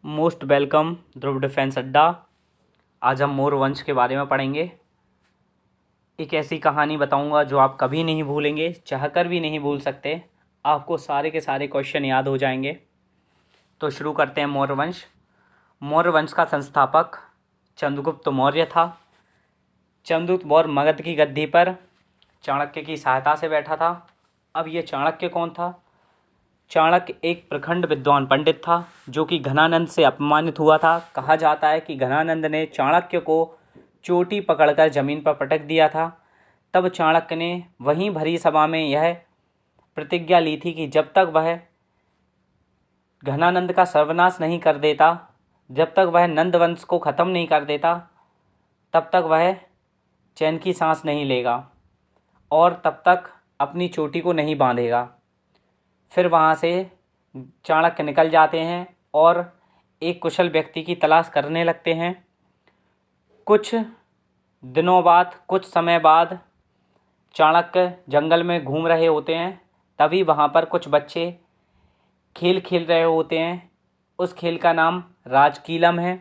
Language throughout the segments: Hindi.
मोस्ट वेलकम ध्रुव डिफेंस अड्डा। आज हम मोर वंश के बारे में पढ़ेंगे। एक ऐसी कहानी बताऊंगा जो आप कभी नहीं भूलेंगे, चाहकर भी नहीं भूल सकते। आपको सारे के सारे क्वेश्चन याद हो जाएंगे। तो शुरू करते हैं। मौर्य वंश। मौर्य वंश का संस्थापक चंद्रगुप्त मौर्य था। चंद्रगुप्त मौर्य मगध की गद्दी पर चाणक्य की सहायता से बैठा था। अब ये चाणक्य कौन था? चाणक्य एक प्रखंड विद्वान पंडित था जो कि घनानंद से अपमानित हुआ था। कहा जाता है कि घनानंद ने चाणक्य को चोटी पकड़कर जमीन पर पटक दिया था। तब चाणक्य ने वहीं भरी सभा में यह प्रतिज्ञा ली थी कि जब तक वह घनानंद का सर्वनाश नहीं कर देता, जब तक वह नंद वंश को ख़त्म नहीं कर देता, तब तक वह चैन की सांस नहीं लेगा और तब तक अपनी चोटी को नहीं बांधेगा। फिर वहाँ से चाणक्य निकल जाते हैं और एक कुशल व्यक्ति की तलाश करने लगते हैं। कुछ दिनों बाद, कुछ समय बाद चाणक्य जंगल में घूम रहे होते हैं। तभी वहाँ पर कुछ बच्चे खेल खेल रहे होते हैं। उस खेल का नाम राजकीलम है।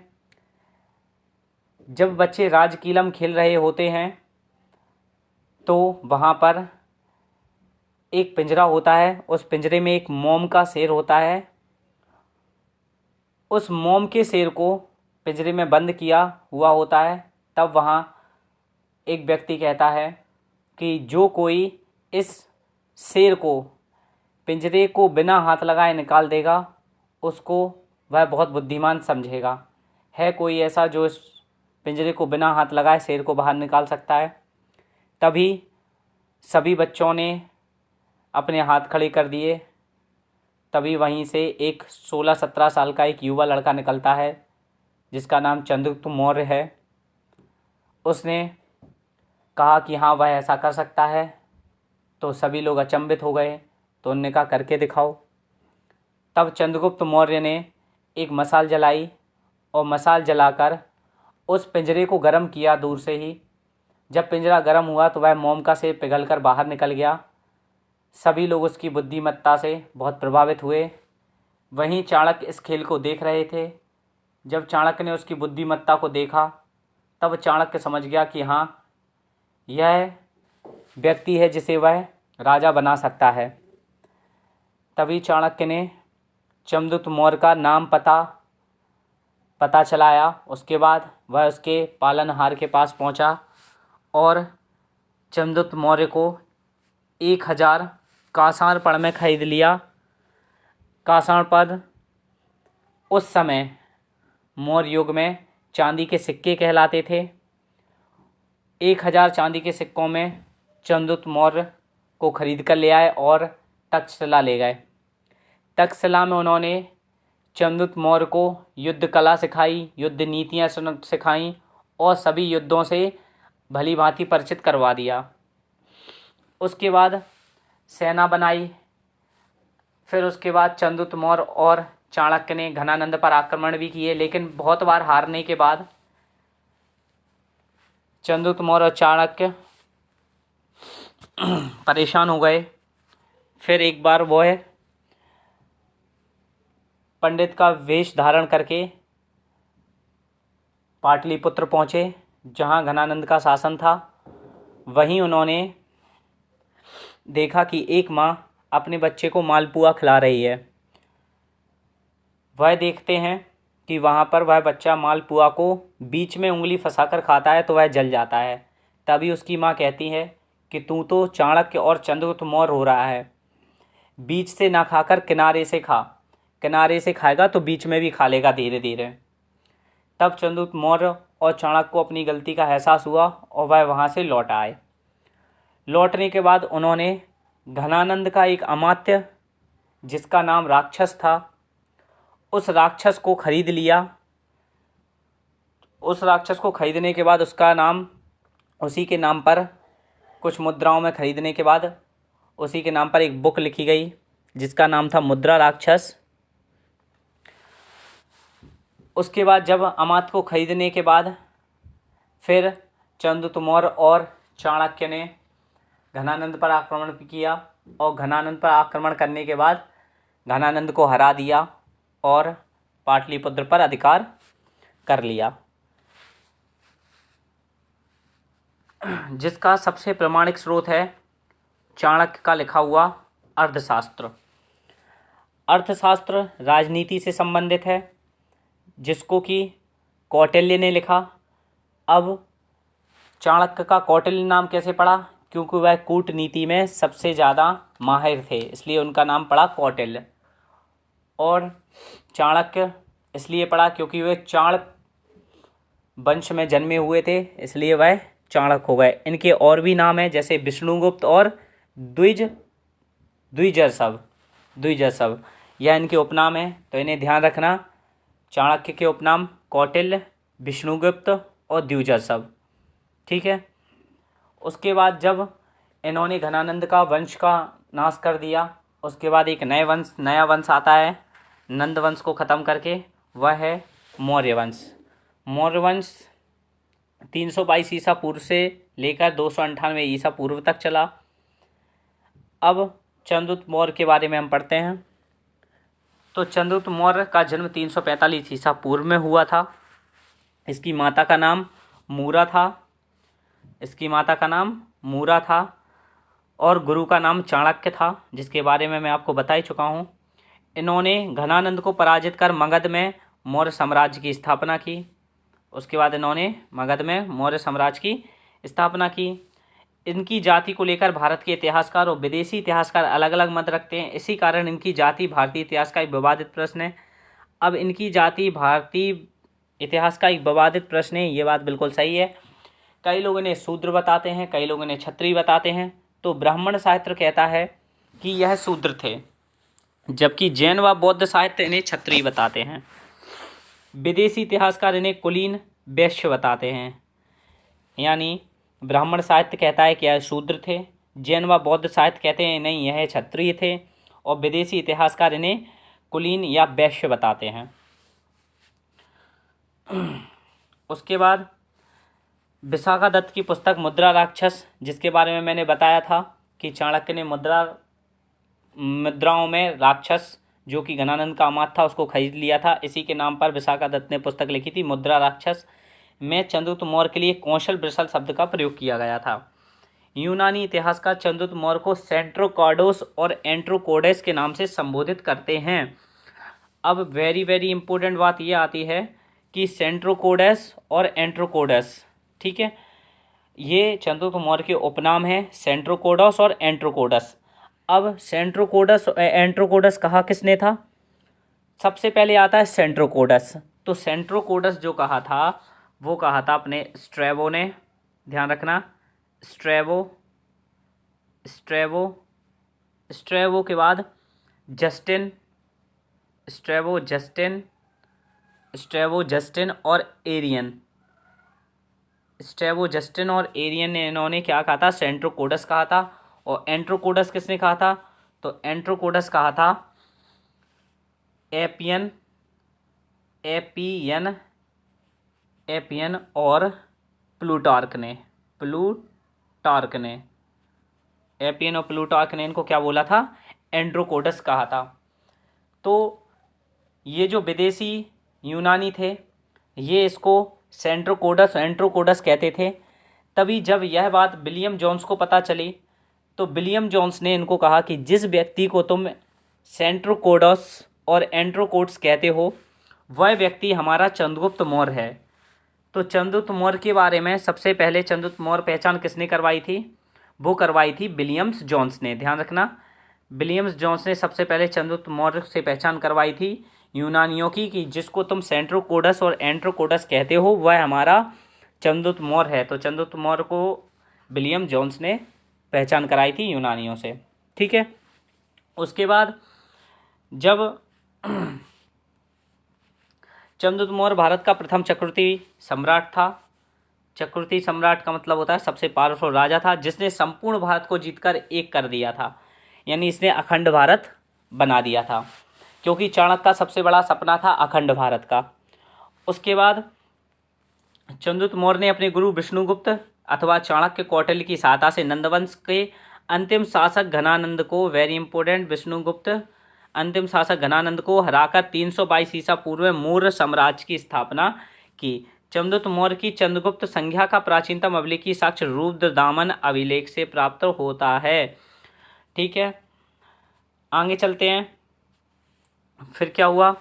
जब बच्चे राजकीलम खेल रहे होते हैं तो वहाँ पर एक पिंजरा होता है। उस पिंजरे में एक मोम का शेर होता है। उस मोम के शेर को पिंजरे में बंद किया हुआ होता है। तब वहाँ एक व्यक्ति कहता है कि जो कोई इस शेर को पिंजरे को बिना हाथ लगाए निकाल देगा, उसको वह बहुत बुद्धिमान समझेगा। है कोई ऐसा जो इस पिंजरे को बिना हाथ लगाए शेर को बाहर निकाल सकता है? तभी सभी बच्चों ने अपने हाथ खड़े कर दिए। तभी वहीं से एक 16-17 साल का एक युवा लड़का निकलता है जिसका नाम चंद्रगुप्त मौर्य है। उसने कहा कि हाँ, वह ऐसा कर सकता है। तो सभी लोग अचंभित हो गए। तो उन्होंने कहा, करके दिखाओ। तब चंद्रगुप्त मौर्य ने एक मसाल जलाई और मसाल जलाकर उस पिंजरे को गर्म किया दूर से ही। जब पिंजरा गर्म हुआ तो वह मोम का शेर पिघलकर बाहर निकल गया। सभी लोग उसकी बुद्धिमत्ता से बहुत प्रभावित हुए। वहीं चाणक्य इस खेल को देख रहे थे। जब चाणक्य ने उसकी बुद्धिमत्ता को देखा तब चाणक्य समझ गया कि हाँ, यह व्यक्ति है जिसे वह राजा बना सकता है। तभी चाणक्य ने चंद्रगुप्त मौर्य का नाम पता चलाया। उसके बाद वह उसके पालनहार के पास पहुंचा और चंद्रगुप्त मौर्य को 1000 कांसार पड़ में खरीद लिया। कांसार पद उस समय मौर्य युग में चांदी के सिक्के कहलाते थे। 1000 चांदी के सिक्कों में चंद्रगुप्त मौर्य को खरीद कर ले आए और तक्षशिला ले गए। तक्षशिला में उन्होंने चंद्रगुप्त मौर्य को युद्ध कला सिखाई, युद्ध नीतियाँ सिखाई और सभी युद्धों से भली भांति परिचित करवा दिया। उसके बाद सेना बनाई। फिर उसके बाद चंद्रगुप्त मौर्य और चाणक्य ने घनानंद पर आक्रमण भी किए, लेकिन बहुत बार हारने के बाद चंद्रगुप्त मौर्य और चाणक्य परेशान हो गए। फिर एक बार वह पंडित का वेश धारण करके पाटलिपुत्र पहुँचे जहाँ घनानंद का शासन था। वहीं उन्होंने देखा कि एक माँ अपने बच्चे को मालपुआ खिला रही है। वह देखते हैं कि वहाँ पर वह बच्चा मालपुआ को बीच में उंगली फंसाकर खाता है तो वह जल जाता है। तभी उसकी माँ कहती है कि तू तो चाणक्य और चंद्रगुप्त मौर्य हो रहा है, बीच से ना खाकर किनारे से खा। किनारे से खाएगा तो बीच में भी खा लेगा धीरे धीरे। तब चंद्रगुप्त मौर्य और चाणक्य को अपनी गलती का एहसास हुआ और वह वहाँ से लौट आए। लौटने के बाद उन्होंने घनानंद का एक अमात्य जिसका नाम राक्षस था, उस राक्षस को खरीद लिया। उस राक्षस को खरीदने के बाद उसका नाम उसी के नाम पर कुछ मुद्राओं में खरीदने के बाद उसी के नाम पर एक बुक लिखी गई जिसका नाम था मुद्रा राक्षस। उसके बाद जब अमात्य को खरीदने के बाद फिर चंद्रगुप्त मौर्य और चाणक्य ने घनानंद पर आक्रमण किया और घनानंद पर आक्रमण करने के बाद घनानंद को हरा दिया और पाटलिपुत्र पर अधिकार कर लिया, जिसका सबसे प्रामाणिक स्रोत है चाणक्य का लिखा हुआ अर्थशास्त्र। अर्थशास्त्र राजनीति से संबंधित है, जिसको कि कौटिल्य ने लिखा। अब चाणक्य का कौटिल्य नाम कैसे पड़ा? क्योंकि वह कूटनीति में सबसे ज़्यादा माहिर थे, इसलिए उनका नाम पड़ा कौटिल्य। और चाणक्य इसलिए पड़ा क्योंकि वे चाणक्य वंश में जन्मे हुए थे, इसलिए वह चाणक्य हो गए। इनके और भी नाम हैं, जैसे विष्णुगुप्त और द्विजसव, यह इनके उपनाम हैं, तो इन्हें ध्यान रखना। चाणक्य के उपनाम कौटिल्य, विष्णुगुप्त और द्विजसव, ठीक है। उसके बाद जब इन्होंने घनानंद का वंश का नाश कर दिया, उसके बाद एक नया वंश आता है नंद वंश को ख़त्म करके, वह है मौर्य वंश। मौर्य वंश 322 ईसा पूर्व से लेकर 298 ईसा पूर्व तक चला। अब चंद्रगुप्त मौर्य के बारे में हम पढ़ते हैं। तो चंद्रगुप्त मौर्य का जन्म 345 ईसा पूर्व में हुआ था। इसकी माता का नाम मूरा था और गुरु का नाम चाणक्य था, जिसके बारे में मैं आपको बता ही चुका हूँ। इन्होंने घनानंद को पराजित कर मगध में मौर्य साम्राज्य की स्थापना की। उसके बाद इन्होंने मगध में मौर्य साम्राज्य की स्थापना की। इनकी जाति को लेकर भारत के इतिहासकार और विदेशी इतिहासकार अलग अलग मत रखते हैं, इसी कारण इनकी जाति भारतीय इतिहास का एक विवादित प्रश्न है। अब इनकी जाति भारतीय इतिहास का एक विवादित प्रश्न है, ये बात बिल्कुल सही है। कई लोग इन्हें शूद्र बताते हैं, कई लोग इन्हें क्षत्रिय बताते हैं। तो ब्राह्मण साहित्य कहता है कि यह शूद्र थे, जबकि जैन व बौद्ध साहित्य इन्हें क्षत्रिय बताते हैं। विदेशी इतिहासकार इन्हें कुलीन वैश्य बताते हैं। यानी ब्राह्मण साहित्य कहता है कि यह शूद्र थे, जैन व बौद्ध साहित्य कहते हैं नहीं यह क्षत्रिय थे, और विदेशी इतिहासकार इन्हें कुलीन या वैश्य बताते हैं। उसके बाद विशाखादत्त की पुस्तक मुद्रा राक्षस, जिसके बारे में मैंने बताया था कि चाणक्य ने मुद्राओं में राक्षस, जो कि घनानंद का अमात्य था, उसको खरीद लिया था। इसी के नाम पर विशाखादत्त ने पुस्तक लिखी थी मुद्रा राक्षस। में चंद्रगुप्त मौर्य के लिए कौशल वृषल शब्द का प्रयोग किया गया था। यूनानी इतिहासकार चंद्रगुप्त मौर्य को सेंट्रोकॉडोस और एंट्रोकोडस के नाम से संबोधित करते हैं। अब वेरी इंपॉर्टेंट बात यह आती है कि सेंट्रोकोडस और एंट्रोकोडस, ठीक है, ये चंद्रगुप्त मौर्य के उपनाम हैं, सेंट्रोकोडस और एंट्रोकोडस। अब सेंट्रोकोडस एंट्रोकोडस कहा किसने था? सबसे पहले आता है सेंट्रोकोडस। तो सेंट्रोकोडस जो कहा था वो कहा था अपने स्ट्रैबो ने, ध्यान रखना, स्ट्रैबो के बाद जस्टिन और एरियन ने इन्होंने क्या कहा था? सेंट्रोकोडस कहा था। और एंट्रोकोडस किसने कहा था? तो एंट्रोकोडस कहा था एपियन और प्लूटार्क ने एपियन और प्लूटार्क ने इनको क्या बोला था? एंट्रोकोडस कहा था। तो ये जो विदेशी यूनानी थे ये इसको एंट्रोकोडस कहते थे। तभी जब यह बात विलियम जोन्स को पता चली तो विलियम जोन्स ने इनको कहा कि जिस व्यक्ति को तुम सेंट्रोकोडस और एंट्रोकोडस कहते हो वह व्यक्ति हमारा चंद्रगुप्त मौर्य है। तो चंद्रगुप्त मौर्य के बारे में सबसे पहले चंद्रगुप्त मौर्य पहचान किसने करवाई थी? वो करवाई थी विलियम्स जोन्स ने। ध्यान रखना, विलियम्स जोन्स ने सबसे पहले चंद्रगुप्त मौर्य से पहचान करवाई थी यूनानियों की कि जिसको तुम सेंट्रोकोडस और एंट्रोकोडस कहते हो वह हमारा चंद्रगुप्त मौर्य है। तो चंद्रगुप्त मौर्य को विलियम जोन्स ने पहचान कराई थी यूनानियों से, ठीक है। उसके बाद जब चंद्रगुप्त मौर्य भारत का प्रथम चक्रवर्ती सम्राट था। चक्रवर्ती सम्राट का मतलब होता है सबसे पावरफुल राजा था, जिसने संपूर्ण भारत को जीतकर एक कर दिया था, यानी इसने अखंड भारत बना दिया था, क्योंकि चाणक्य का सबसे बड़ा सपना था अखंड भारत का। उसके बाद चंद्रगुप्त मौर्य ने अपने गुरु विष्णुगुप्त अथवा चाणक्य कौटिल्य की सहायता से नंदवंश के अंतिम शासक घनानंद को, वेरी इंपॉर्टेंट, विष्णुगुप्त अंतिम शासक घनानंद को हराकर 322 ईसा पूर्व में मौर्य साम्राज्य की स्थापना की। चंद्रगुप्त मौर्य की चंद्रगुप्त संज्ञा का प्राचीनतम अभिलेखीय साक्ष्य रुद्रदामन अभिलेख से प्राप्त होता है। ठीक है, आगे चलते हैं। फिर क्या हुआ?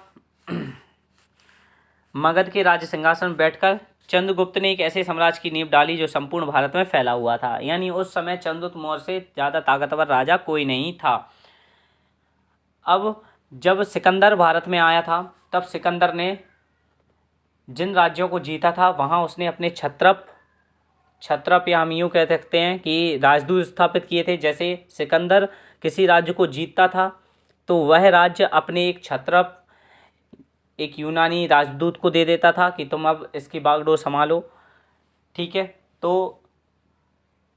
मगध के राज्य सिंहासन में बैठकर चंद्रगुप्त ने एक ऐसे साम्राज्य की नींव डाली जो संपूर्ण भारत में फैला हुआ था। यानी उस समय चंद्रगुप्त मौर्य से ज़्यादा ताकतवर राजा कोई नहीं था। अब जब सिकंदर भारत में आया था, तब सिकंदर ने जिन राज्यों को जीता था वहाँ उसने अपने छत्रप या हम यूँ कह सकते हैं कि राजदूत स्थापित किए थे। जैसे सिकंदर किसी राज्य को जीतता था तो वह राज्य अपने एक छत्रप, एक यूनानी राजदूत को दे देता था कि तुम अब इसकी बागडोर संभालो। ठीक है, तो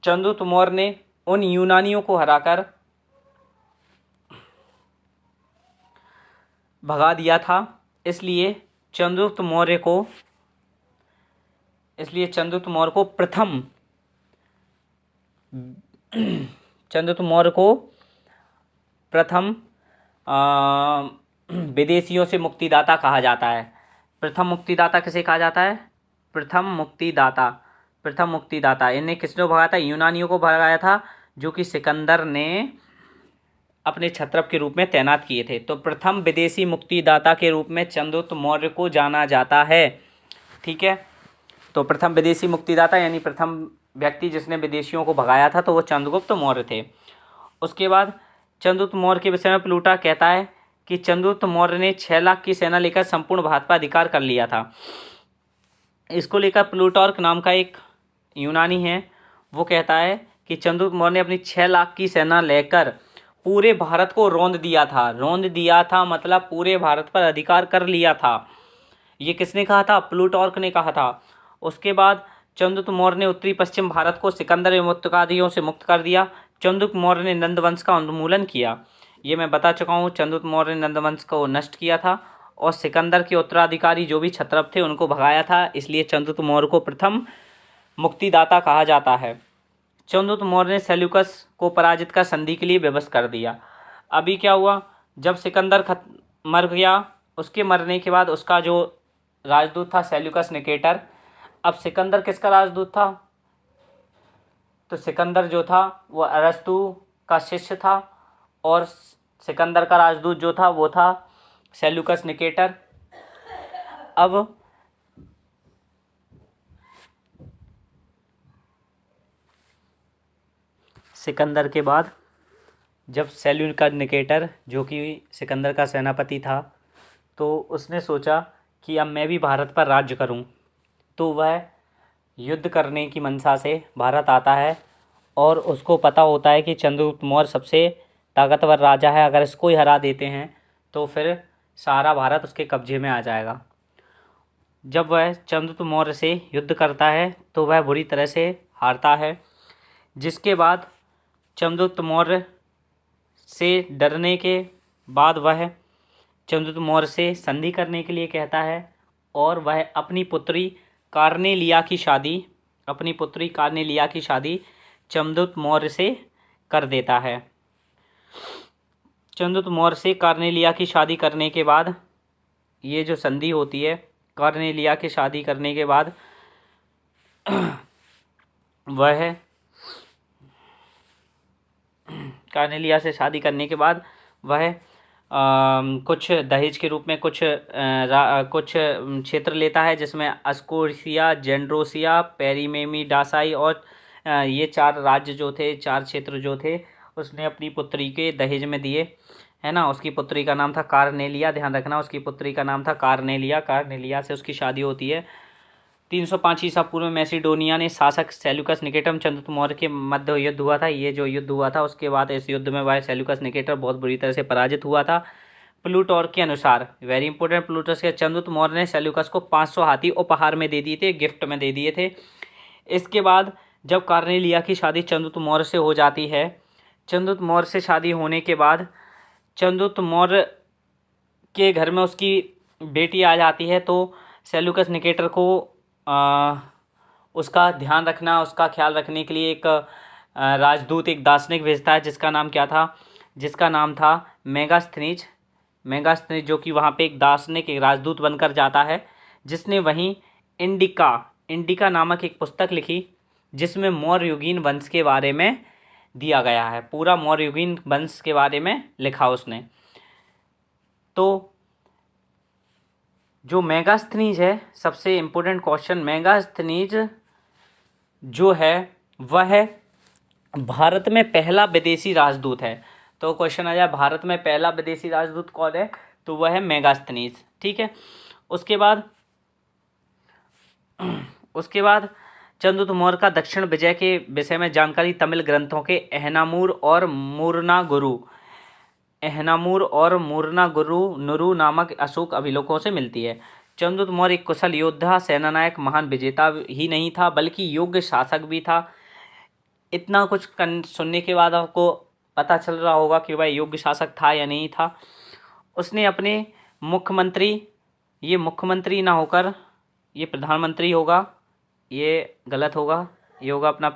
चंद्रगुप्त मौर्य ने उन यूनानियों को हराकर भगा दिया था। इसलिए चंद्रगुप्त मौर्य को प्रथम विदेशियों से मुक्तिदाता कहा जाता है। प्रथम मुक्तिदाता किसे कहा जाता है? प्रथम मुक्तिदाता। इन्हें किसने भगाया था? यूनानियों को भगाया था, जो कि सिकंदर ने अपने छत्रप के रूप में तैनात किए थे। तो प्रथम विदेशी मुक्तिदाता के रूप में चंद्रगुप्त मौर्य को जाना जाता है। ठीक है, तो प्रथम विदेशी मुक्तिदाता यानी प्रथम व्यक्ति जिसने विदेशियों को भगाया था, तो वो चंद्रगुप्त मौर्य थे। उसके बाद चंद्रगुप्त मौर्य के विषय में प्लूटार्क कहता है कि चंद्रगुप्त मौर्य ने 6 लाख की सेना लेकर संपूर्ण भारत पर अधिकार कर लिया था। इसको लेकर प्लूटार्क नाम का एक यूनानी है, वो कहता है कि चंद्रगुप्त मौर्य ने अपनी 6 लाख की सेना लेकर पूरे भारत को रौंद दिया था, मतलब पूरे भारत पर अधिकार कर लिया था। ये किसने कहा था? प्लूटार्क ने कहा था। उसके बाद चंद्रगुप्त मौर्य ने उत्तरी पश्चिम भारत को सिकंदर एवं उत्तराधिकारियों से मुक्त कर दिया। चंद्रगुप्त मौर्य ने नंद वंश का उन्मूलन किया। ये मैं बता चुका हूँ, चंद्रगुप्त मौर्य ने नंद वंश को नष्ट किया था और सिकंदर के उत्तराधिकारी जो भी क्षत्रप थे उनको भगाया था। इसलिए चंद्रगुप्त मौर्य को प्रथम मुक्तिदाता कहा जाता है। चंद्रगुप्त मौर्य ने सेल्यूकस को पराजित कर संधि के लिए विवश कर दिया। अभी क्या हुआ? जब सिकंदर मर गया, उसके मरने के बाद उसका जो राजदूत था सेल्यूकस निकेटर। अब सिकंदर किसका राजदूत था? तो सिकंदर जो था वो अरस्तु का शिष्य था और सिकंदर का राजदूत जो था वो था सेल्यूकस निकेटर। अब सिकंदर के बाद जब सेल्यूकस निकेटर जो कि सिकंदर का सेनापति था, तो उसने सोचा कि अब मैं भी भारत पर राज्य करूं। तो वह युद्ध करने की मंशा से भारत आता है और उसको पता होता है कि चंद्रगुप्त मौर्य सबसे ताकतवर राजा है, अगर इसको ही हरा देते हैं तो फिर सारा भारत उसके कब्जे में आ जाएगा। जब वह चंद्रगुप्त मौर्य से युद्ध करता है तो वह बुरी तरह से हारता है, जिसके बाद चंद्रगुप्त मौर्य से डरने के बाद वह चंद्रगुप्त मौर्य से संधि करने के लिए कहता है और वह अपनी पुत्री कार्नेलिया की शादी चंद्रगुप्त मौर्य से कर देता है। चंद्रगुप्त मौर्य से कार्नेलिया की शादी करने के बाद ये जो संधि होती है, कार्नेलिया की शादी करने के बाद वह कार्नेलिया से शादी करने के बाद वह कुछ दहेज के रूप में कुछ क्षेत्र लेता है, जिसमें अस्कोर्सिया, जेंड्रोसिया, पेरीमेमिडासाई और ये 4 राज्य जो थे, 4 क्षेत्र जो थे, उसने अपनी पुत्री के दहेज में दिए, है ना। उसकी पुत्री का नाम था कार्नेलिया, ध्यान रखना, उसकी पुत्री का नाम था कार्नेलिया से उसकी शादी होती है। 305 ईसा पूर्व में मैसिडोनिया ने शासक सेल्यूकस निकेटर चंद्रगुप्त मौर्य के मध्य युद्ध हुआ था। ये जो युद्ध हुआ था उसके बाद इस युद्ध में वह सेल्यूकस निकेटर बहुत बुरी तरह से पराजित हुआ था। प्लूटार्क के अनुसार, वेरी इंपॉर्टेंट, प्लूटार्क के चंद्रगुप्त मौर्य ने सेल्यूकस को 500 हाथी उपहार में दे दिए थे, गिफ्ट में दे दिए थे। इसके बाद जब कार्नेलिया की शादी चंद्रगुप्त मौर्य से हो जाती है, चंद्रगुप्त मौर्य से शादी होने के बाद चंद्रगुप्त मौर्य के घर में उसकी बेटी आ जाती है, तो सेल्यूकस निकेटर को उसका ध्यान रखना, उसका ख्याल रखने के लिए एक राजदूत, एक दार्शनिक भेजता है, जिसका नाम क्या था? जिसका नाम था मेगास्थनीज। मेगास्थनीज जो कि वहाँ पे एक दार्शनिक, एक राजदूत बनकर जाता है, जिसने वहीं इंडिका नामक एक पुस्तक लिखी, जिसमें मौर्ययुगीन वंश के बारे में दिया गया है। पूरा मौर्ययुगीन वंश के बारे में लिखा उसने। तो जो मेगास्थनीज है, सबसे इम्पोर्टेंट क्वेश्चन, मेगास्थनीज जो है वह भारत में पहला विदेशी राजदूत है। तो क्वेश्चन आ जाए भारत में पहला विदेशी राजदूत कौन है, तो वह है मेगास्थनीज। ठीक है। उसके बाद चंद्रगुप्त मौर्य का दक्षिण विजय के विषय में जानकारी तमिल ग्रंथों के एहनामूर और मुरनागुरु नुरु नामक अशोक अभिलेखों से मिलती है। चंद्रगुप्त मौर्य एक कुशल योद्धा, सेनानायक, महान विजेता ही नहीं था बल्कि योग्य शासक भी था। इतना कुछ सुनने के बाद आपको पता चल रहा होगा कि वह योग्य शासक था या नहीं था। उसने अपने मुख्यमंत्री ना होकर, ये प्रधानमंत्री होगा, ये गलत होगा, ये होगा अपना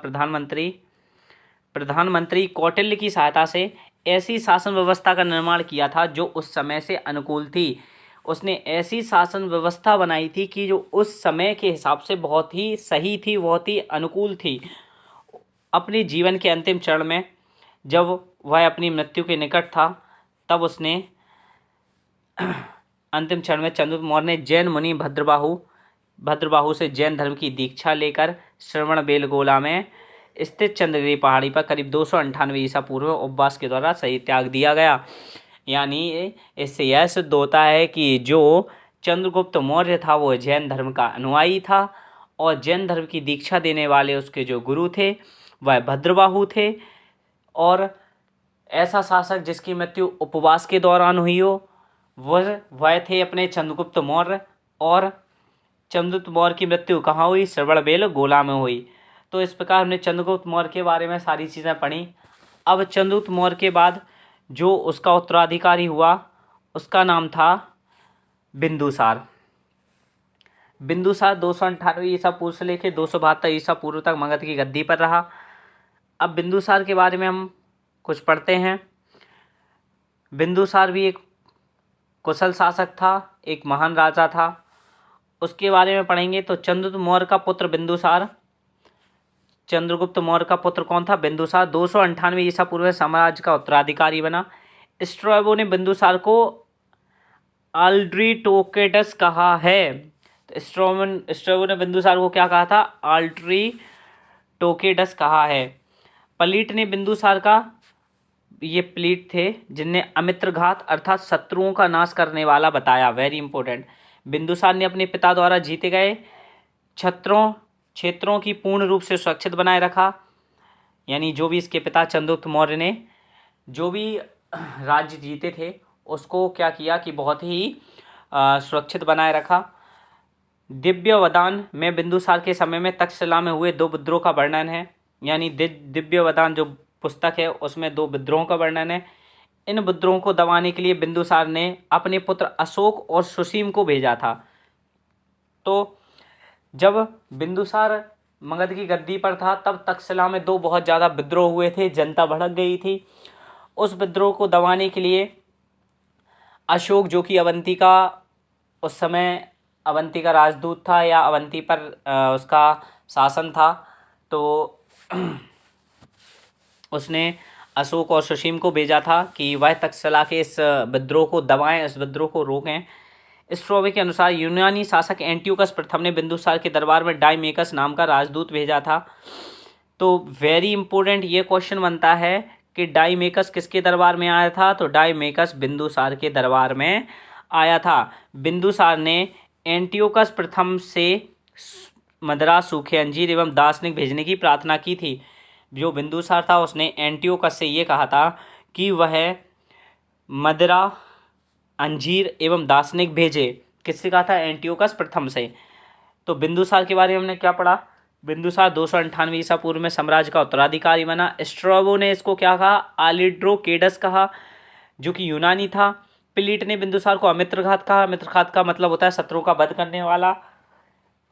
प्रधानमंत्री कौटिल्य की सहायता से ऐसी शासन व्यवस्था का निर्माण किया था जो उस समय से अनुकूल थी। उसने ऐसी शासन व्यवस्था बनाई थी कि जो उस समय के हिसाब से बहुत ही सही थी, बहुत ही अनुकूल थी। अपने जीवन के अंतिम चरण में जब वह अपनी मृत्यु के निकट था, तब उसने अंतिम चरण में चंद्रगुप्त मौर्य ने जैन मुनि भद्रबाहु से जैन धर्म की दीक्षा लेकर श्रवणबेलगोला में स्थित चंद्रगिरी पहाड़ी पर करीब 298 ईसा पूर्व उपवास के द्वारा सही त्याग दिया गया। यानी इससे यह सिद्ध होता है कि जो चंद्रगुप्त मौर्य था वो जैन धर्म का अनुयायी था, और जैन धर्म की दीक्षा देने वाले उसके जो गुरु थे वह भद्रबाहु थे। और ऐसा शासक जिसकी मृत्यु उपवास के दौरान हुई हो वह थे अपने चंद्रगुप्त मौर्य। और चंद्रगुप्त मौर्य की मृत्यु कहाँ हुई? श्रवणबेलगोला में हुई। तो इस प्रकार हमने चंद्रगुप्त मौर्य के बारे में सारी चीज़ें पढ़ी। अब चंद्रगुप्त मौर्य के बाद जो उसका उत्तराधिकारी हुआ उसका नाम था बिंदुसार। 298 ईसा पूर्व से लेकर 272 ईसा पूर्व तक मगध की गद्दी पर रहा। अब बिंदुसार के बारे में हम कुछ पढ़ते हैं। बिंदुसार भी एक कुशल शासक था, एक महान राजा था। उसके बारे में पढ़ेंगे तो चंद्रगुप्त मौर्य का पुत्र बिंदुसार, चंद्रगुप्त मौर्य का पुत्र कौन था? बिंदुसार 298 ईसा पूर्व में साम्राज्य का उत्तराधिकारी बना। स्ट्रैबो ने बिंदुसार को आल्ड्रीटोकेडस कहा है। तो स्ट्रैबो ने बिंदुसार को क्या कहा था? आल्ड्रीटोकेडस कहा है। प्लीट ने बिंदुसार का, ये प्लीट थे जिनने अमित्रघात अर्थात शत्रुओं का नाश करने वाला बताया। Very important. बिंदुसार ने अपने पिता द्वारा जीते गए क्षेत्रों की पूर्ण रूप से सुरक्षित बनाए रखा। यानी जो भी इसके पिता चंद्रगुप्त मौर्य ने जो भी राज्य जीते थे उसको क्या किया कि बहुत ही सुरक्षित बनाए रखा। दिव्यवदान में बिंदुसार के समय में तक्षशिला में हुए 2 विद्रोह का वर्णन है। यानी दिव्यवदान जो पुस्तक है उसमें 2 विद्रोहों का वर्णन है। इन विद्रोहों को दबाने के लिए बिंदुसार ने अपने पुत्र अशोक और सुसीम को भेजा था। तो जब बिंदुसार मगध की गद्दी पर था तब तक्षशिला में 2 बहुत ज़्यादा विद्रोह हुए थे, जनता भड़क गई थी। उस विद्रोह को दबाने के लिए अशोक, जो कि उस समय अवंती का राजदूत था या अवंती पर उसका शासन था, तो उसने अशोक और सुसीम को भेजा था कि वह तक्षशिला के इस विद्रोह को दबाएं, इस विद्रोह को रोकें। स्ट्रैबो के अनुसार यूनानी शासक एंटियोकस प्रथम ने बिंदुसार के दरबार में डायमेकस नाम का राजदूत भेजा था। तो वेरी इंपॉर्टेंट ये क्वेश्चन बनता है कि डायमेकस किसके दरबार में आया था? तो डायमेकस बिंदुसार के दरबार में आया था। बिंदुसार ने एंटियोकस प्रथम से मदरा, सूखे अंजीर एवं दार्शनिक भेजने की प्रार्थना की थी। जो बिंदुसार था उसने एंटियोकस से ये कहा था कि वह मदरा, अंजीर एवं दार्शनिक भेजे। किससे कहा था? एंटियोकस प्रथम से। तो बिंदुसार के बारे में हमने क्या पढ़ा? बिंदुसार 298 ईसा पूर्व में साम्राज्य का उत्तराधिकारी बना। स्ट्रैबो ने इसको क्या कहा? आलिड्रोकेडस कहा, जो कि यूनानी था। प्लीट ने बिंदुसार को अमित्रघात कहा। अमित्रघात का मतलब होता है शत्रु का वध करने वाला।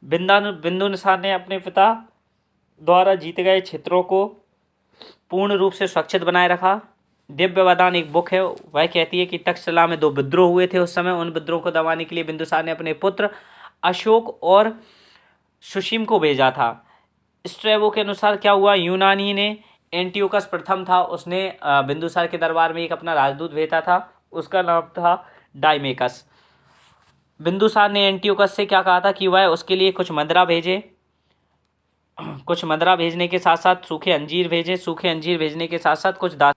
बिंदुसार ने अपने पिता द्वारा जीते गए क्षेत्रों को पूर्ण रूप से सुरक्षित बनाए रखा। दिव्य वरदान एक बुक है, वह कहती है कि तक्षशिला में 2 विद्रोह हुए थे उस समय। उन विद्रोह को दबाने के लिए बिंदुसार ने अपने पुत्र अशोक और सुसीम को भेजा था। स्ट्रैबो के अनुसार क्या हुआ, यूनानी ने एंटियोकस प्रथम था, उसने बिंदुसार के दरबार में एक अपना राजदूत भेजा था, उसका नाम था डायमेकस। बिंदुसार ने एंटियोकस से क्या कहा था कि वह उसके लिए कुछ मदिरा भेजे, कुछ मदिरा भेजने के साथ साथ सूखे अंजीर भेजे, सूखे अंजीर भेजने के साथ साथ कुछ दास।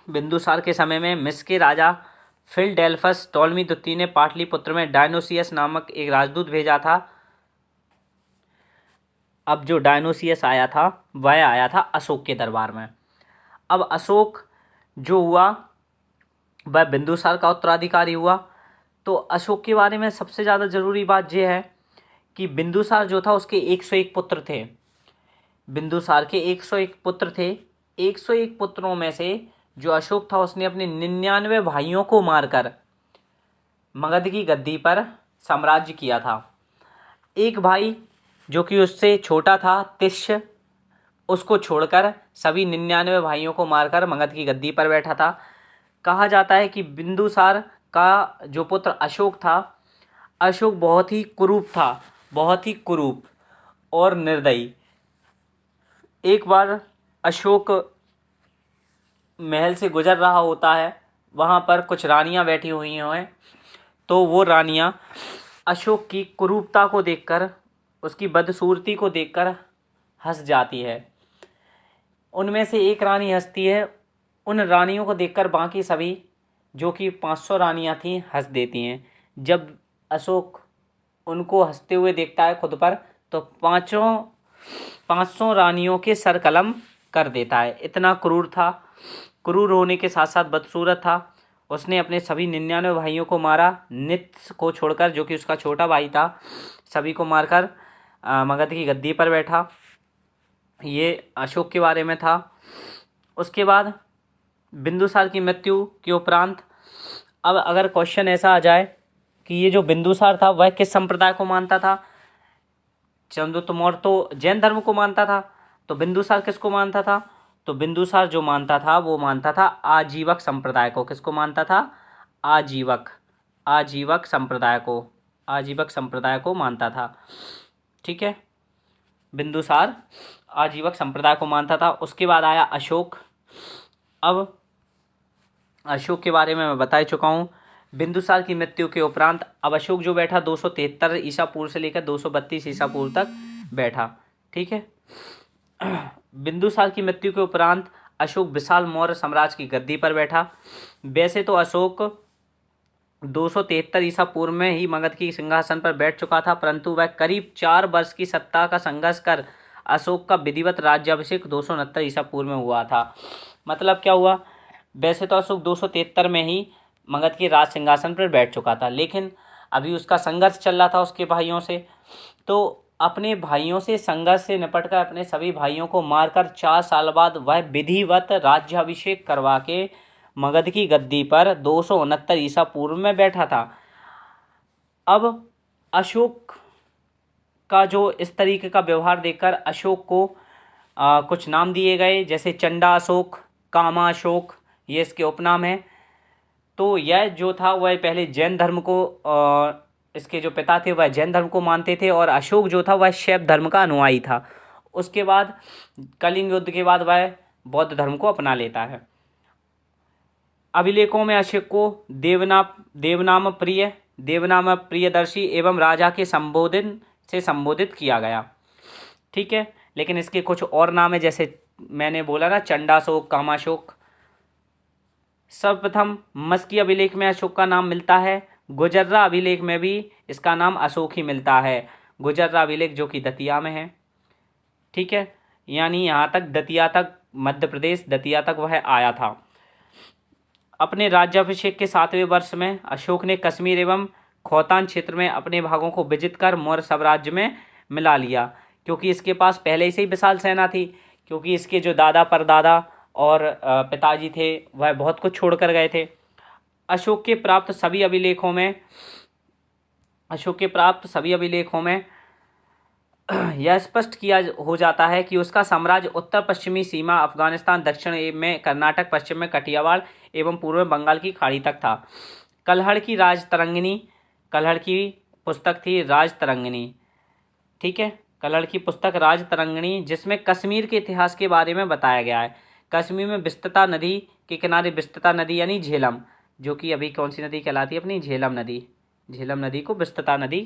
बिंदुसार के समय में मिस्र के राजा फिलडेल्फस टॉलमी द्वितीय ने पाटलिपुत्र में डायनोसियस नामक एक राजदूत भेजा था। अब जो डायनोसियस आया था वह आया था अशोक के दरबार में। अब अशोक जो हुआ वह बिंदुसार का उत्तराधिकारी हुआ। तो अशोक के बारे में सबसे ज़्यादा ज़रूरी बात यह है कि बिंदुसार जो था उसके 101 पुत्र थे। बिंदुसार के 101 पुत्र थे। 101 पुत्रों में से जो अशोक था उसने अपने 99 भाइयों को मारकर मगध की गद्दी पर साम्राज्य किया था। एक भाई जो कि उससे छोटा था तिष्य, उसको छोड़कर सभी 99 भाइयों को मारकर मगध की गद्दी पर बैठा था। कहा जाता है कि बिंदुसार का जो पुत्र अशोक था, अशोक बहुत ही कुरूप था, बहुत ही कुरूप और निर्दयी। एक बार अशोक महल से गुजर रहा होता है, वहाँ पर कुछ रानियाँ बैठी हुई हैं, तो वो रानियाँ अशोक की कुरूपता को देखकर, उसकी बदसूरती को देखकर हंस जाती है। उनमें से एक रानी हंसती है, उन रानियों को देखकर बाकी सभी जो कि 500 रानियाँ थीं हंस देती हैं। जब अशोक उनको हंसते हुए देखता है खुद पर, तो 500 रानियों के सर कलम कर देता है। इतना क्रूर था, क्रूर होने के साथ साथ बदसूरत था। उसने अपने सभी 99 भाइयों को मारा, नित्य को छोड़कर जो कि उसका छोटा भाई था, सभी को मारकर मगध की गद्दी पर बैठा। ये अशोक के बारे में था। उसके बाद बिंदुसार की मृत्यु के उपरांत अब अगर क्वेश्चन ऐसा आ जाए कि ये जो बिंदुसार था वह किस संप्रदाय को मानता था। चंद्रगुप्त मौर्य तो जैन धर्म को मानता था, तो बिंदुसार किसको मानता था, तो बिंदुसार जो मानता था वो मानता था आजीवक संप्रदाय को। किसको मानता था, आजीवक संप्रदाय को, आजीवक संप्रदाय को मानता था। ठीक है, बिंदुसार आजीवक संप्रदाय को मानता था। उसके बाद आया अशोक। अब अशोक के बारे में मैं बता चुका हूँ। बिंदुसार की मृत्यु के उपरांत अब अशोक जो बैठा 273 ईसा पूर्व से लेकर 232 ईसा पूर्व तक बैठा। ठीक है, बिंदुसार की मृत्यु के उपरांत अशोक विशाल मौर्य साम्राज्य की गद्दी पर बैठा। वैसे तो अशोक 273 ईसा पूर्व में ही मगध की सिंहासन पर बैठ चुका था, परंतु वह करीब 4 वर्ष की सत्ता का संघर्ष कर अशोक का विधिवत राज्याभिषेक 269 ईसा पूर्व में हुआ था। मतलब क्या हुआ, वैसे तो अशोक 273 में ही मगध के राज सिंहासन पर बैठ चुका था, लेकिन अभी उसका संघर्ष चल रहा था उसके भाइयों से। तो अपने भाइयों से संघर्ष से निपटकर अपने सभी भाइयों को मारकर 4 साल बाद वह विधिवत राज्याभिषेक करवा के मगध की गद्दी पर 269 ईसा पूर्व में बैठा था। अब अशोक का जो इस तरीके का व्यवहार देखकर अशोक को कुछ नाम दिए गए, जैसे चंडा अशोक, कामा अशोक, ये इसके उपनाम हैं। तो यह जो था वह पहले जैन धर्म को, इसके जो पिता थे वह जैन धर्म को मानते थे, और अशोक जो था वह शैव धर्म का अनुयायी था। उसके बाद कलिंग युद्ध के बाद वह बौद्ध धर्म को अपना लेता है। अभिलेखों में अशोक को देवनाम प्रियदर्शी एवं राजा के संबोधित किया गया। ठीक है, लेकिन इसके कुछ और नाम है, जैसे मैंने बोला ना, चंडाशोक, कामाशोक। सर्वप्रथम मस्की अभिलेख में अशोक का नाम मिलता है। गुजर्रा अभिलेख में भी इसका नाम अशोक ही मिलता है। गुजर्रा अभिलेख जो कि दतिया में है। ठीक है, यानी यहाँ तक दतिया तक, मध्य प्रदेश दतिया तक वह आया था। अपने राज्याभिषेक के 7वें वर्ष में अशोक ने कश्मीर एवं खौतान क्षेत्र में अपने भागों को विजित कर मौर्य साम्राज्य में मिला लिया, क्योंकि इसके पास पहले से ही विशाल सेना थी, क्योंकि इसके जो दादा परदादा और पिताजी थे वह बहुत कुछ छोड़ कर गए थे। अशोक के प्राप्त सभी अभिलेखों में यह स्पष्ट किया हो जाता है कि उसका साम्राज्य उत्तर पश्चिमी सीमा अफगानिस्तान, दक्षिण में कर्नाटक, पश्चिम में कठियावाड़ एवं पूर्व में बंगाल की खाड़ी तक था। कल्हड़ की राजतरंगिणी, कल्हड़ की पुस्तक थी राजतरंगिणी, ठीक है, कल्हड़ की पुस्तक राजतरंगिणी, जिसमें कश्मीर के इतिहास के बारे में बताया गया है। कश्मीर में विस्तृता नदी के किनारे विस्तृता नदी यानी झेलम, जो कि अभी कौन सी नदी कहलाती है अपनी, झेलम नदी, झेलम नदी को विस्तृता नदी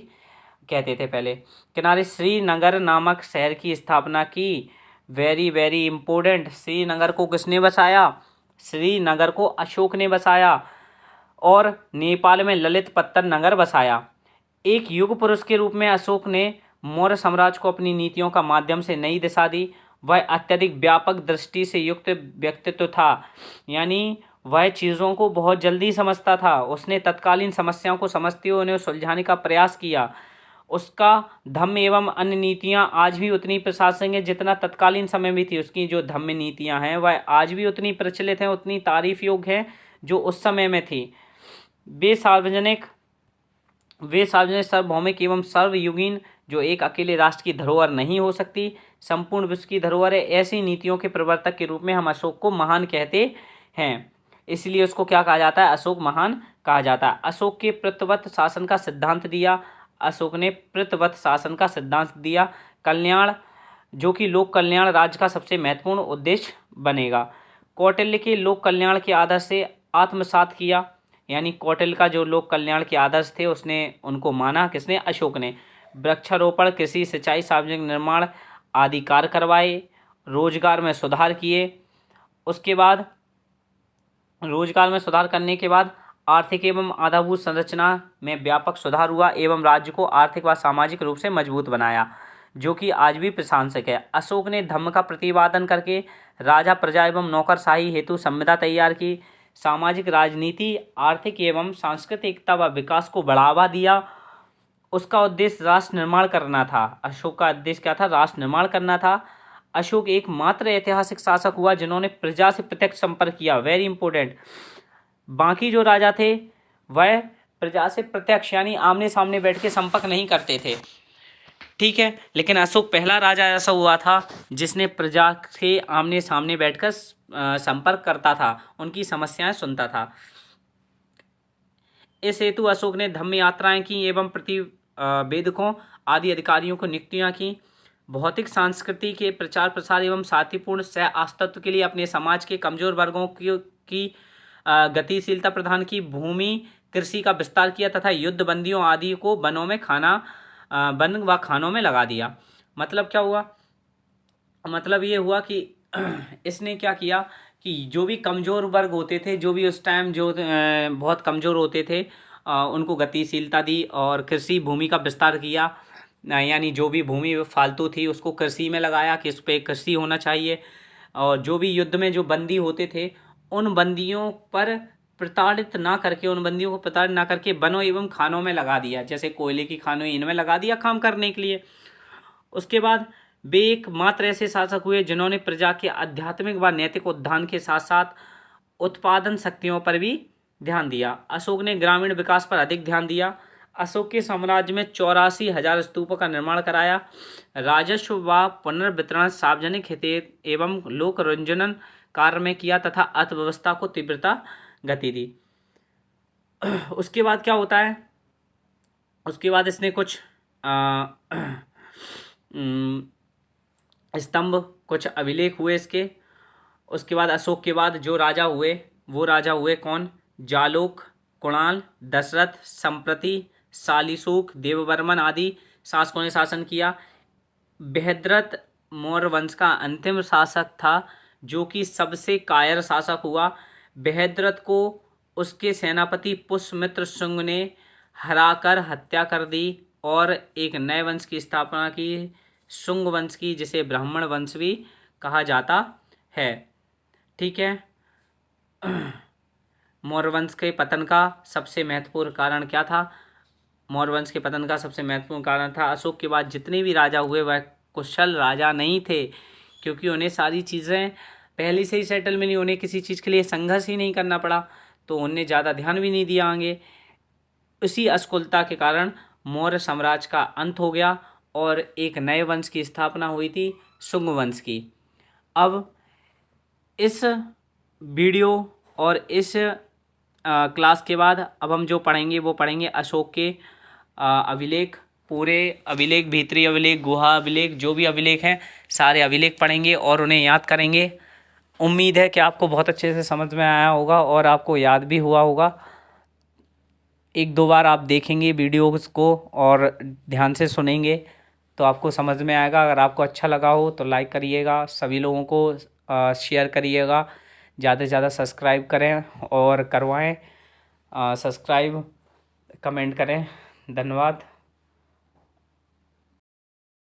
कहते थे पहले, किनारे श्रीनगर नामक शहर की स्थापना की। वेरी वेरी इंपॉर्टेंट, श्रीनगर को किसने बसाया, श्रीनगर को अशोक ने बसाया। और नेपाल में ललित पत्तन नगर बसाया। एक युग पुरुष के रूप में अशोक ने मौर्य साम्राज्य को अपनी नीतियों का माध्यम से नई दिशा दी। वह अत्यधिक व्यापक दृष्टि से युक्त व्यक्तित्व था, यानी वह चीज़ों को बहुत जल्दी समझता था। उसने तत्कालीन समस्याओं को समझते हुए उन्हें सुलझाने का प्रयास किया। उसका धम्म एवं अन्य नीतियाँ आज भी उतनी प्रशासनिक हैं जितना तत्कालीन समय में थी। उसकी जो धम्म नीतियाँ हैं वह आज भी उतनी प्रचलित हैं, उतनी तारीफ योग्य हैं जो उस समय में थी। वे सार्वजनिक सार्वभौमिक एवं सर्वयुगीन, जो एक अकेले राष्ट्र की धरोहर नहीं हो सकती, संपूर्ण विश्व की धरोहर है। ऐसी नीतियों के प्रवर्तक के रूप में हम अशोक को महान कहते हैं, इसलिए उसको क्या कहा जाता है, अशोक महान कहा जाता है। अशोक के पितृवत शासन का सिद्धांत दिया, अशोक ने पितृवत शासन का सिद्धांत दिया। कल्याण, जो कि लोक कल्याण राज्य का सबसे महत्वपूर्ण उद्देश्य बनेगा। कौटिल्य के लोक कल्याण के आदर्श से आत्मसात किया, यानी कौटिल्य का जो लोक कल्याण के आदर्श थे उसने उनको माना, किसने, अशोक ने। वृक्षारोपण, कृषि, सिंचाई, सार्वजनिक निर्माण आदि कार्य करवाए। रोजगार में सुधार किए। उसके बाद रोजगार में सुधार करने के बाद आर्थिक एवं आधारभूत संरचना में व्यापक सुधार हुआ एवं राज्य को आर्थिक व सामाजिक रूप से मजबूत बनाया, जो कि आज भी प्रशंसक है। अशोक ने धम्म का प्रतिपादन करके राजा, प्रजा एवं नौकरशाही हेतु संविदा तैयार की। सामाजिक, राजनीति, आर्थिक एवं सांस्कृतिक एकता व विकास को बढ़ावा दिया। उसका उद्देश्य राष्ट्र निर्माण करना था। अशोक का उद्देश्य क्या था, राष्ट्र निर्माण करना था। अशोक एकमात्र ऐतिहासिक शासक हुआ जिन्होंने प्रजा से प्रत्यक्ष संपर्क किया, वेरी इंपॉर्टेंट। बाकी जो राजा थे वह प्रजा से प्रत्यक्ष यानी आमने सामने बैठ के संपर्क नहीं करते थे, ठीक है, लेकिन अशोक पहला राजा ऐसा हुआ था जिसने प्रजा से आमने सामने बैठकर संपर्क करता था, उनकी समस्याएं सुनता था। इस हेतु अशोक ने धम्म यात्राएं की एवं प्रतिवेदकों आदि अधिकारियों को नियुक्तियां की। भौतिक संस्कृति के प्रचार प्रसार एवं शांतिपूर्ण सह अस्तित्व के लिए अपने समाज के कमजोर वर्गों की गतिशीलता प्रदान की। भूमि कृषि का विस्तार किया तथा युद्ध बंदियों आदि को वनों में वन व खानों में लगा दिया। मतलब क्या हुआ, मतलब ये हुआ कि इसने क्या किया कि जो भी कमज़ोर वर्ग होते थे, जो भी उस टाइम जो बहुत कमज़ोर होते थे, उनको गतिशीलता दी और कृषि भूमि का विस्तार किया, यानी जो भी भूमि फालतू थी उसको कृषि में लगाया कि इस पर कृषि होना चाहिए। और जो भी युद्ध में जो बंदी होते थे उन बंदियों पर प्रताड़ित ना करके, उन बंदियों को प्रताड़ित ना करके वनों एवं खानों में लगा दिया, जैसे कोयले की खानों इनमें लगा दिया काम करने के लिए। उसके बाद वे एकमात्र ऐसे शासक हुए जिन्होंने प्रजा के आध्यात्मिक व नैतिक उत्थान के साथ साथ उत्पादन शक्तियों पर भी ध्यान दिया। अशोक ने ग्रामीण विकास पर अधिक ध्यान दिया। अशोक के साम्राज्य में 84,000 स्तूपों का निर्माण कराया। राजस्व व पुनर्वितरण सार्वजनिक हित एवं लोक रंजन कार्य में किया तथा अर्थव्यवस्था को तीव्रता गति दी। उसके बाद क्या होता है, उसके बाद इसने कुछ स्तंभ, कुछ अभिलेख हुए इसके। उसके बाद अशोक के बाद जो राजा हुए वो राजा हुए कौन, जालोक, कुणाल, दशरथ, संप्रति, शालीशोक, देववर्मन आदि शासकों ने शासन किया। बृहद्रथ मौर्य वंश का अंतिम शासक था जो कि सबसे कायर शासक हुआ। बृहद्रथ को उसके सेनापति पुष्यमित्र शुंग ने हराकर हत्या कर दी और एक नए वंश की स्थापना की, शुंग वंश की, जिसे ब्राह्मण वंश भी कहा जाता है, ठीक है। मौर्य वंश के पतन का सबसे महत्वपूर्ण कारण क्या था, मौर्य वंश के पतन का सबसे महत्वपूर्ण कारण था अशोक के बाद जितने भी राजा हुए वह कुशल राजा नहीं थे, क्योंकि उन्हें सारी चीज़ें पहले से ही सेटल मिली, उन्हें किसी चीज़ के लिए संघर्ष ही नहीं करना पड़ा, तो उन्हें ज़्यादा ध्यान भी नहीं दिया आगे। इसी अशकुलता के कारण मौर्य साम्राज्य का अंत हो गया और एक नए वंश की स्थापना हुई थी, शुंग वंश की। अब इस वीडियो और इस क्लास के बाद अब हम जो पढ़ेंगे वो पढ़ेंगे अशोक के अभिलेख, पूरे अभिलेख, भीतरी अभिलेख, गुहा अभिलेख, जो भी अभिलेख हैं सारे अभिलेख पढ़ेंगे और उन्हें याद करेंगे। उम्मीद है कि आपको बहुत अच्छे से समझ में आया होगा और आपको याद भी हुआ होगा। एक दो बार आप देखेंगे वीडियोस को और ध्यान से सुनेंगे तो आपको समझ में आएगा। अगर आपको अच्छा लगा हो तो लाइक करिएगा, सभी लोगों को शेयर करिएगा, ज़्यादा से ज़्यादा सब्सक्राइब करें और करवाएं सब्सक्राइब, कमेंट करें। धन्यवाद।